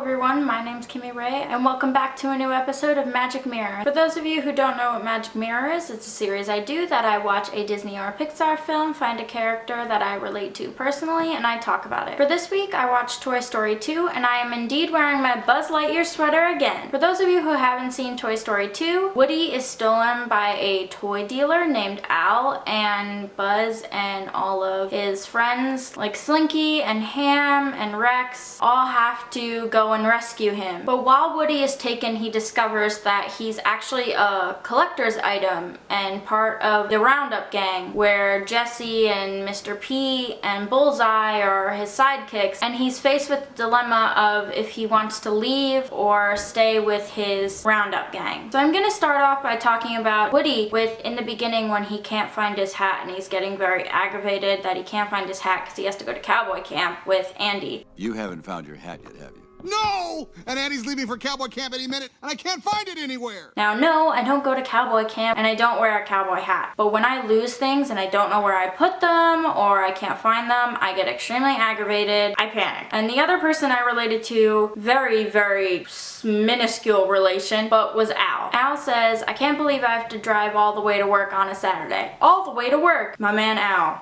everyone, my name's Kimmi and welcome back to a new episode of Magic Mirror. For those of you who don't know what Magic Mirror is, it's a series I do that I watch a Disney or a Pixar film, find a character that I relate to personally, and I talk about it. For this week, I watched Toy Story 2, and I am indeed wearing my Buzz Lightyear sweater again. For those of you who haven't seen Toy Story 2, Woody is stolen by a toy dealer named Al, and Buzz and all of his friends, like Slinky and Ham and Rex, all have to go and rescue him. But while Woody is taken, he discovers that he's actually a collector's item and part of the Roundup gang, where Jesse and Mr. P and Bullseye are his sidekicks, and he's faced with the dilemma of if he wants to leave or stay with his Roundup gang. So I'm gonna start off by talking about Woody in the beginning when he can't find his hat and he's getting very aggravated that he can't find his hat because he has to go to cowboy camp with Andy. You haven't found your hat yet, have you? No! And Andy's leaving for cowboy camp any minute, and I can't find it anywhere! Now, no, I don't go to cowboy camp and I don't wear a cowboy hat. But when I lose things and I don't know where I put them or I can't find them, I get extremely aggravated. I panic. And the other person I related to, very, very minuscule relation, but was Al. Al says, I can't believe I have to drive all the way to work on a Saturday. All the way to work! My man Al.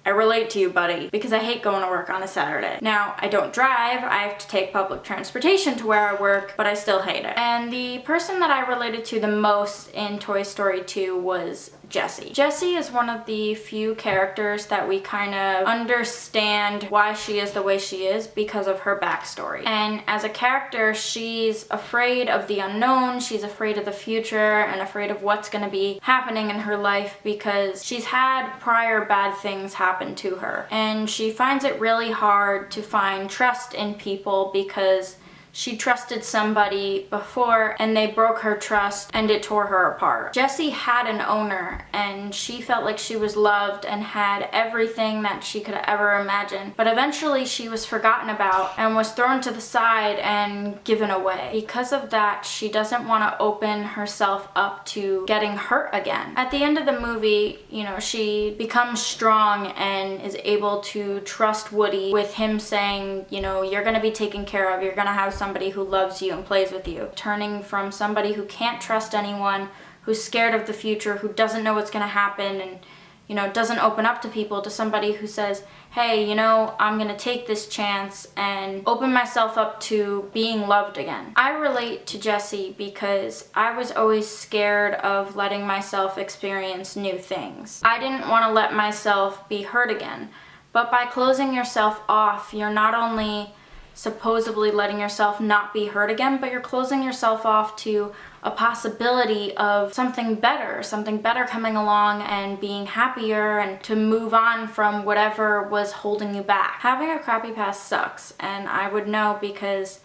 I relate to you, buddy, because I hate going to work on a Saturday. Now, I don't drive, I have to take public transportation to where I work, but I still hate it. And the person that I related to the most in Toy Story 2 was Jessie. Jessie is one of the few characters that we kind of understand why she is the way she is because of her backstory. And as a character, she's afraid of the unknown, she's afraid of the future, and afraid of what's going to be happening in her life because she's had prior bad things happen to her. And she finds it really hard to find trust in people because she trusted somebody before and they broke her trust and it tore her apart. Jessie had an owner and she felt like she was loved and had everything that she could ever imagine. But eventually she was forgotten about and was thrown to the side and given away. Because of that, she doesn't want to open herself up to getting hurt again. At the end of the movie, you know, she becomes strong and is able to trust Woody with him saying, you know, you're gonna be taken care of, you're gonna have somebody who loves you and plays with you. Turning from somebody who can't trust anyone, who's scared of the future, who doesn't know what's gonna happen and, you know, doesn't open up to people, to somebody who says, hey, you know, I'm gonna take this chance and open myself up to being loved again. I relate to Jessie because I was always scared of letting myself experience new things. I didn't want to let myself be hurt again. But by closing yourself off, you're not only supposedly letting yourself not be hurt again, but you're closing yourself off to a possibility of something better coming along and being happier and to move on from whatever was holding you back. Having a crappy past sucks, and I would know because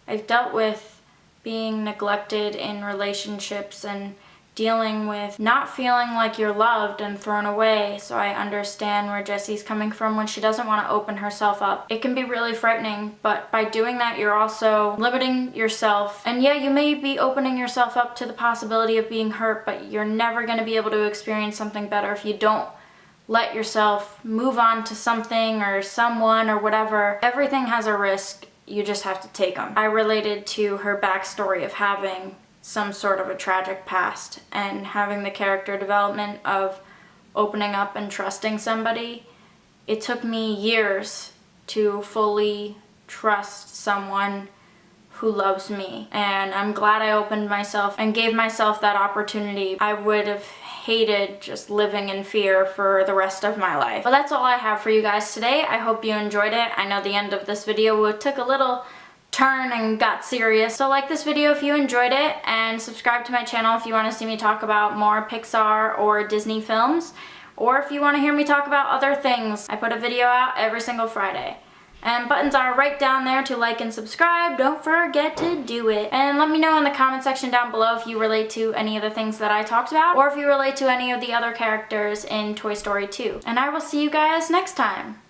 I've dealt with being neglected in relationships and dealing with not feeling like you're loved and thrown away, so I understand where Jessie's coming from when she doesn't want to open herself up. It can be really frightening, but by doing that, you're also limiting yourself. And yeah, you may be opening yourself up to the possibility of being hurt, but you're never going to be able to experience something better if you don't let yourself move on to something or someone or whatever. Everything has a risk. You just have to take them. I related to her backstory of having some sort of a tragic past and having the character development of opening up and trusting somebody. It took me years to fully trust someone who loves me, and I'm glad I opened myself and gave myself that opportunity. I would have hated just living in fear for the rest of my life. But that's all I have for you guys today. I hope you enjoyed it. I know the end of this video took a little turn and got serious. So like this video if you enjoyed it, and subscribe to my channel if you want to see me talk about more Pixar or Disney films, or if you want to hear me talk about other things. I put a video out every single Friday. And buttons are right down there to like and subscribe. Don't forget to do it. And let me know in the comment section down below if you relate to any of the things that I talked about, or if you relate to any of the other characters in Toy Story 2. And I will see you guys next time.